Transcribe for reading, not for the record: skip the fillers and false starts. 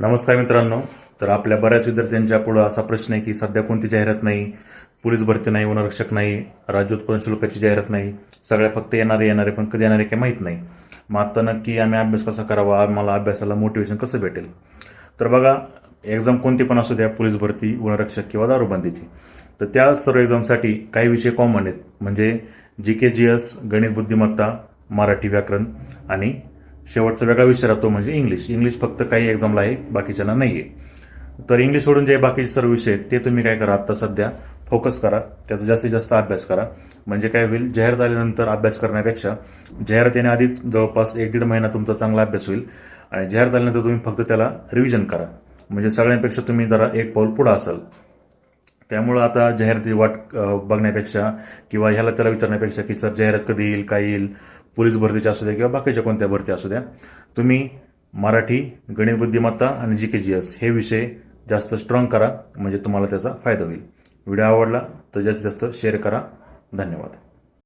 नमस्कार मित्रांनो. तर आपल्या बऱ्याच विद्यार्थ्यांच्या पुढे असा प्रश्न आहे की सध्या कोणती जाहिरात नाही, पोलीस भरती नाही, वनरक्षक नाही, राज्य उत्पादन शुल्काची जाहिरात नाही, सगळ्या फक्त येणारे पण कधी येणारे काही माहीत नाही. मग आता नक्की आम्ही अभ्यास कसा करावा, आम्हाला अभ्यासाला मोटिवेशन कसं भेटेल? तर बघा, एक्झाम कोणती पण असू द्या, पोलीस भरती, वनरक्षक किंवा दारूबंदीची, तर त्या सर्व एक्झामसाठी काही विषय कॉमन आहेत. म्हणजे GK GS, गणित बुद्धिमत्ता, मराठी व्याकरण आणि शेवटचा वेगळा विषय राहतो म्हणजे इंग्लिश फक्त काही एक्झामला आहे, बाकीच्यांना नाही आहे. तर इंग्लिश सोडून जे बाकीचे सर्व विषय आहेत ते तुम्ही काय करा, आता सध्या फोकस करा, त्याचा जास्तीत जास्त अभ्यास करा. म्हणजे काय होईल, जाहिरात आल्यानंतर अभ्यास करण्यापेक्षा जाहिरात येण्याआधी जवळपास 1-1.5 महिना तुमचा चांगला अभ्यास होईल आणि जाहिरात आल्यानंतर तुम्ही फक्त त्याला रिव्हिजन करा. म्हणजे सगळ्यांपेक्षा तुम्ही जरा एक पाऊल पुढे असाल. त्यामुळं आता जाहिराती वाट बघण्यापेक्षा किंवा ह्याला त्याला विचारण्यापेक्षा की सर जाहिरात कधी येईल, काय येईल, पोलीस भरतीची असू द्या किंवा बाकीच्या कोणत्या भरती असू द्या, तुम्ही मराठी, गणित बुद्धिमत्ता आणि GK GS हे विषय जास्त स्ट्रॉंग करा. म्हणजे तुम्हाला त्याचा फायदा होईल. व्हिडिओ आवडला तर जास्तीत जास्त शेअर करा. धन्यवाद.